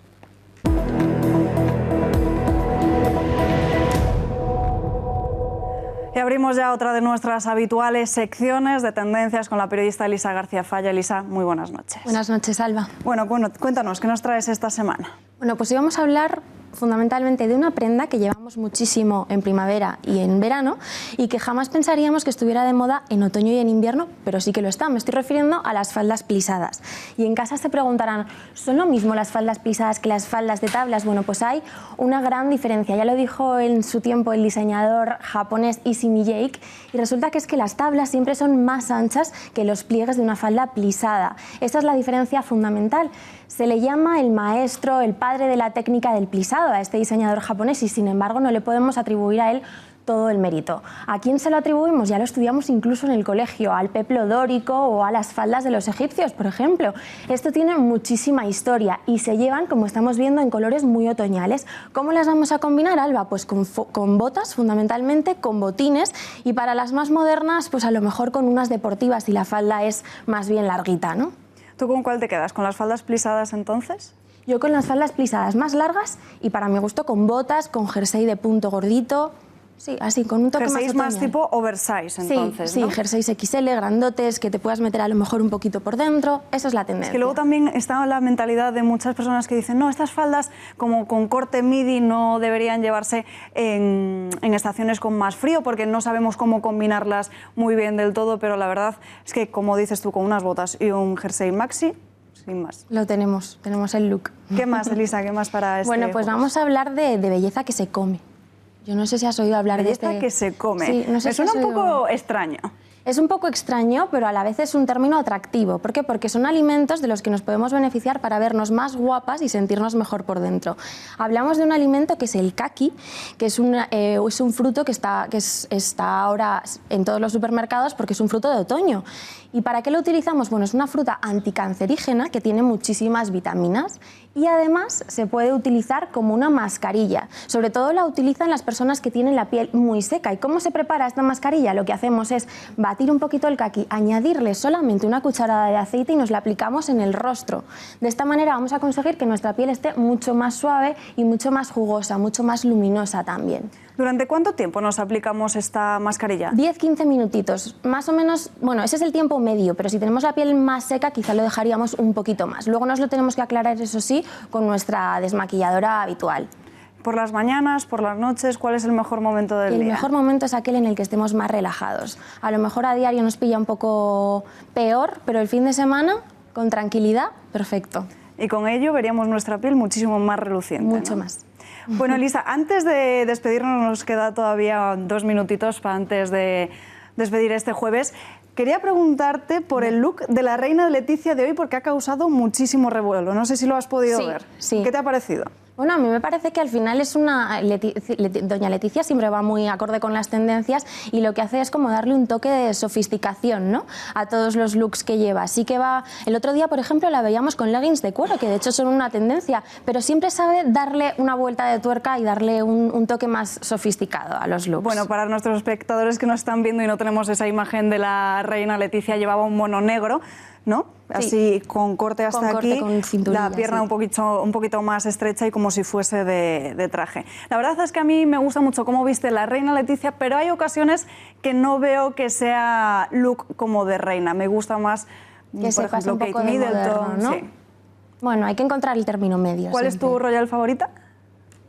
Y abrimos ya otra de nuestras habituales secciones de tendencias con la periodista Elisa García Falla. Elisa, muy buenas noches. Buenas noches, Alba. Bueno, cuéntanos, ¿qué nos traes esta semana? Bueno, pues íbamos a hablar fundamentalmente de una prenda que llevamos muchísimo en primavera y en verano y que jamás pensaríamos que estuviera de moda en otoño y en invierno, pero sí que lo está. Me estoy refiriendo a las faldas plisadas. Y en casa se preguntarán, ¿son lo mismo las faldas plisadas que las faldas de tablas? Bueno, pues hay una gran diferencia. Ya lo dijo en su tiempo el diseñador japonés Issey Miyake, y resulta que es que las tablas siempre son más anchas que los pliegues de una falda plisada. Esta es la diferencia fundamental. Se le llama el maestro, el padre de la técnica del plisado a este diseñador japonés y sin embargo no le podemos atribuir a él todo el mérito. ¿A quién se lo atribuimos? Ya lo estudiamos incluso en el colegio, al peplo dórico o a las faldas de los egipcios, por ejemplo. Esto tiene muchísima historia y se llevan, como estamos viendo, en colores muy otoñales. ¿Cómo las vamos a combinar, Alba? Pues con botas, fundamentalmente, con botines, y para las más modernas, pues a lo mejor con unas deportivas si la falda es más bien larguita, ¿no? ¿Tú con cuál te quedas? ¿Con las faldas plisadas entonces? Yo con las faldas plisadas más largas y para mi gusto con botas, con jersey de punto gordito. Sí, así, con un toque jerseys más más tipo oversize, entonces, sí, ¿no? Sí, jerseys XL, grandotes, que te puedas meter a lo mejor un poquito por dentro. Esa es la tendencia. Es que luego también está la mentalidad de muchas personas que dicen, no, estas faldas como con corte midi no deberían llevarse en estaciones con más frío porque no sabemos cómo combinarlas muy bien del todo, pero la verdad es que, como dices tú, con unas botas y un jersey maxi, sin más. Lo tenemos el look. ¿Qué más, Elisa? ¿Qué más para este Bueno, pues juego? Vamos a hablar de belleza que se come. Yo no sé si has oído hablar belleza de este... que se come. Sí, no sé Me si suena has un poco extraño. Es un poco extraño, pero a la vez es un término atractivo. ¿Por qué? Porque son alimentos de los que nos podemos beneficiar para vernos más guapas y sentirnos mejor por dentro. Hablamos de un alimento que es el kaki, que es un fruto que está ahora en todos los supermercados porque es un fruto de otoño. ¿Y para qué lo utilizamos? Bueno, es una fruta anticancerígena que tiene muchísimas vitaminas y además se puede utilizar como una mascarilla. Sobre todo la utilizan las personas que tienen la piel muy seca. ¿Y cómo se prepara esta mascarilla? Lo que hacemos es batir un poquito el kaki, añadirle solamente una cucharada de aceite y nos la aplicamos en el rostro. De esta manera vamos a conseguir que nuestra piel esté mucho más suave y mucho más jugosa, mucho más luminosa también. ¿Durante cuánto tiempo nos aplicamos esta mascarilla? 10-15 minutitos, más o menos. Bueno, ese es el tiempo medio, pero si tenemos la piel más seca quizá lo dejaríamos un poquito más. Luego nos lo tenemos que aclarar, eso sí, con nuestra desmaquilladora habitual. ¿Por las mañanas, por las noches? ¿Cuál es el mejor momento del día? El mejor momento es aquel en el que estemos más relajados. A lo mejor a diario nos pilla un poco peor, pero el fin de semana, con tranquilidad, perfecto. Y con ello veríamos nuestra piel muchísimo más reluciente. Mucho ¿no? más. Bueno, Elisa, antes de despedirnos, nos queda todavía 2 minutitos para antes de despedir este jueves. Quería preguntarte por el look de la reina Leticia de hoy porque ha causado muchísimo revuelo. No sé si lo has podido ver. Sí. ¿Qué te ha parecido? Bueno, a mí me parece que al final es doña Leticia siempre va muy acorde con las tendencias y lo que hace es como darle un toque de sofisticación, ¿no?, a todos los looks que lleva. Así que va... El otro día, por ejemplo, la veíamos con leggings de cuero, que de hecho son una tendencia, pero siempre sabe darle una vuelta de tuerca y darle un toque más sofisticado a los looks. Bueno, para nuestros espectadores que nos están viendo y no tenemos esa imagen de la reina Leticia, llevaba un mono negro, ¿no? Así, sí, con corte hasta aquí, con la pierna sí, un poquito más estrecha y como si fuese de traje. La verdad es que a mí me gusta mucho cómo viste la reina Leticia, pero hay ocasiones que no veo que sea look como de reina. Me gusta más, que por ejemplo, Kate Middleton, moderno, ¿no? Sí. Bueno, hay que encontrar el término medio. ¿Cuál siempre es tu royal favorita?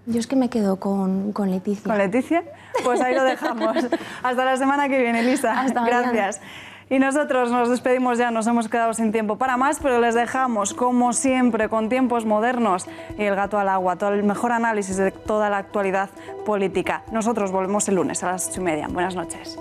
Yo es que me quedo con Leticia. ¿Con Leticia? Pues ahí lo dejamos. Hasta la semana que viene, Elisa. Hasta Gracias. Mañana. Y nosotros nos despedimos ya, nos hemos quedado sin tiempo para más, pero les dejamos, como siempre, con Tiempos Modernos y El Gato al Agua, todo el mejor análisis de toda la actualidad política. Nosotros volvemos el lunes a las 8:30. Buenas noches.